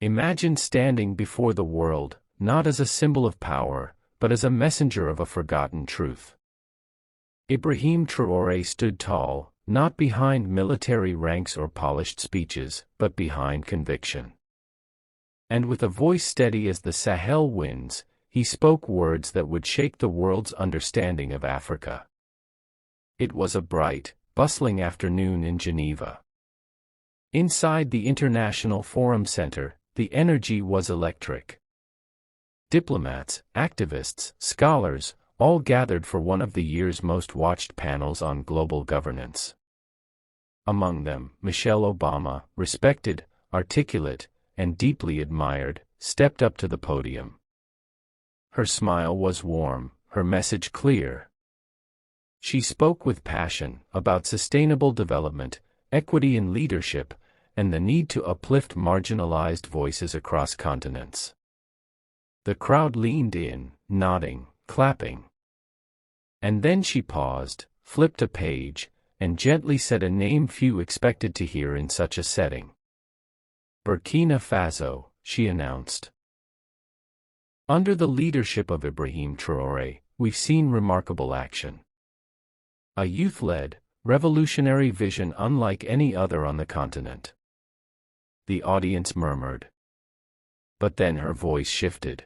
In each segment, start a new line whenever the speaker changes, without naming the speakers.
Imagine standing before the world, not as a symbol of power, but as a messenger of a forgotten truth. Ibrahim Traoré stood tall, not behind military ranks or polished speeches, but behind conviction. And with a voice steady as the Sahel winds, he spoke words that would shake the world's understanding of Africa. It was a bright, bustling afternoon in Geneva. Inside the International Forum Center, the energy was electric. Diplomats, activists, scholars, all gathered for one of the year's most watched panels on global governance. Among them, Michelle Obama, respected, articulate, and deeply admired, stepped up to the podium. Her smile was warm, her message clear. She spoke with passion about sustainable development, equity in leadership, and the need to uplift marginalized voices across continents. The crowd leaned in, nodding, clapping. And then she paused, flipped a page, and gently said a name few expected to hear in such a setting. Burkina Faso, she announced. Under the leadership of Ibrahim Traoré, we've seen remarkable action. A youth-led, revolutionary vision unlike any other on the continent. The audience murmured. But then her voice shifted.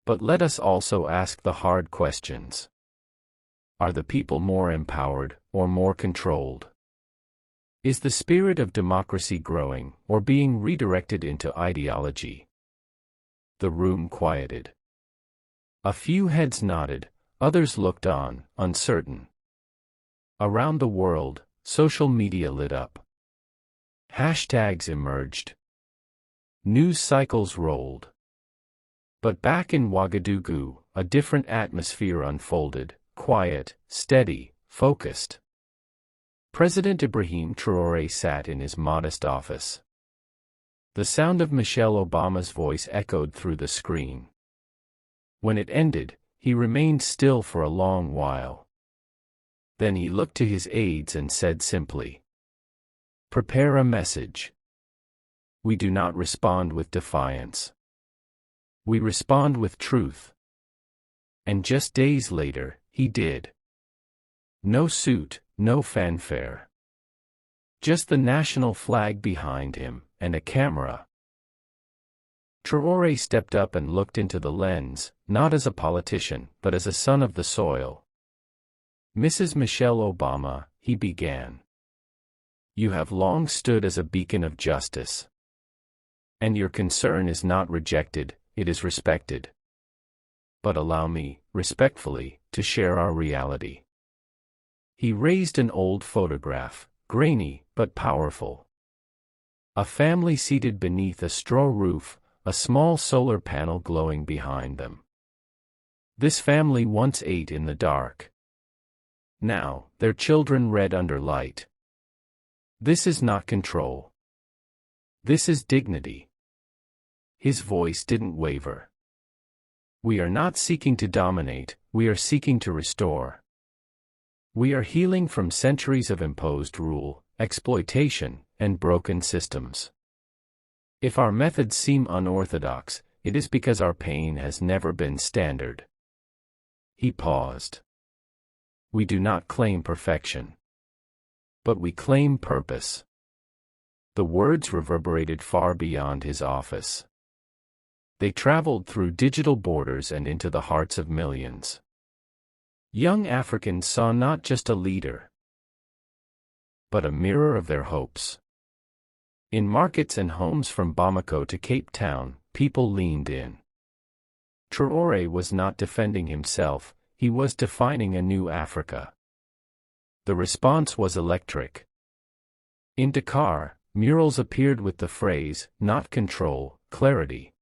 But let us also ask the hard questions. Are the people more empowered, or more controlled? Is the spirit of democracy growing, or being redirected into ideology? The room quieted. A few heads nodded, others looked on, uncertain. Around the world, social media lit up. Hashtags emerged. News cycles rolled. But back in Ouagadougou, a different atmosphere unfolded, quiet, steady, focused. President Ibrahim Traoré sat in his modest office. The sound of Michelle Obama's voice echoed through the screen. When it ended, he remained still for a long while. Then he looked to his aides and said simply, "Prepare a message. We do not respond with defiance. We respond with truth." And just days later, he did. No suit, no fanfare. Just the national flag behind him, and a camera. Traoré stepped up and looked into the lens, not as a politician, but as a son of the soil. "Mrs. Michelle Obama," he began. "You have long stood as a beacon of justice. And your concern is not rejected, it is respected. But allow me, respectfully, to share our reality." He raised an old photograph, grainy, but powerful. A family seated beneath a straw roof, a small solar panel glowing behind them. This family once ate in the dark. Now, their children read under light. This is not control. This is dignity. His voice didn't waver. We are not seeking to dominate, we are seeking to restore. We are healing from centuries of imposed rule, exploitation, and broken systems. If our methods seem unorthodox, it is because our pain has never been standard. He paused. We do not claim perfection. But we claim purpose. The words reverberated far beyond his office. They traveled through digital borders and into the hearts of millions. Young Africans saw not just a leader, but a mirror of their hopes. In markets and homes from Bamako to Cape Town, people leaned in. Traoré was not defending himself, he was defining a new Africa. The response was electric. In Dakar, murals appeared with the phrase, "Not control, clarity."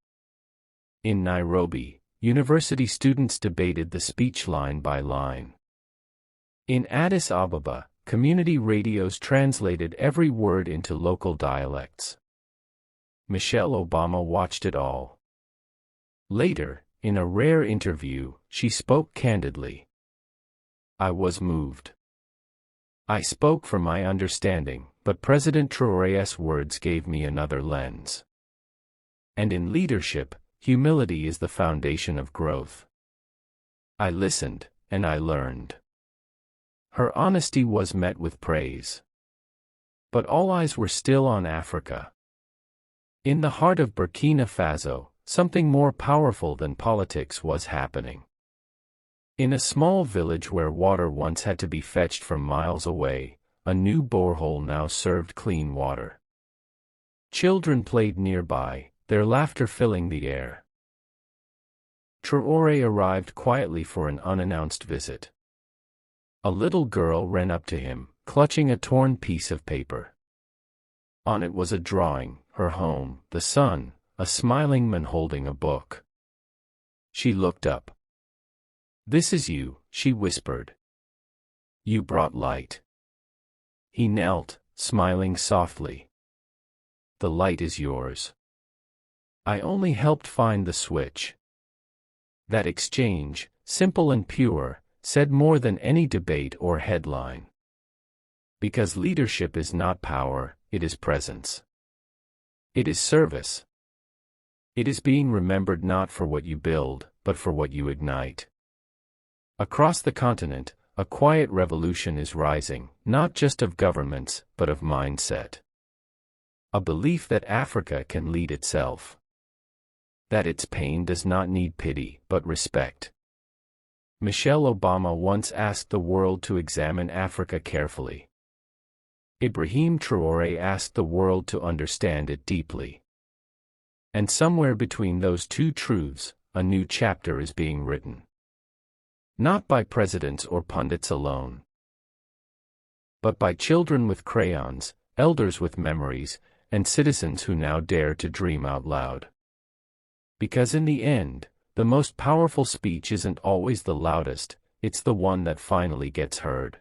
In Nairobi, university students debated the speech line by line. In Addis Ababa, community radios translated every word into local dialects. Michelle Obama watched it all. Later, in a rare interview, she spoke candidly. "I was moved. I spoke from my understanding, but President Traoré's words gave me another lens. And in leadership, humility is the foundation of growth. I listened, and I learned. Her honesty was met with praise. But all eyes were still on Africa. In the heart of Burkina Faso, something more powerful than politics was happening. In a small village where water once had to be fetched from miles away, a new borehole now served clean water. Children played nearby, their laughter filling the air. Traoré arrived quietly for an unannounced visit. A little girl ran up to him, clutching a torn piece of paper. On it was a drawing, her home, the sun, a smiling man holding a book. She looked up. "This is you," she whispered. "You brought light." He knelt, smiling softly. "The light is yours. I only helped find the switch." That exchange, simple and pure, said more than any debate or headline. Because leadership is not power, it is presence. It is service. It is being remembered not for what you build, but for what you ignite. Across the continent, a quiet revolution is rising, not just of governments, but of mindset. A belief that Africa can lead itself. That its pain does not need pity, but respect. Michelle Obama once asked the world to examine Africa carefully. Ibrahim Traoré asked the world to understand it deeply. And somewhere between those two truths, a new chapter is being written. Not by presidents or pundits alone, but by children with crayons, elders with memories, and citizens who now dare to dream out loud. Because in the end, the most powerful speech isn't always the loudest, it's the one that finally gets heard.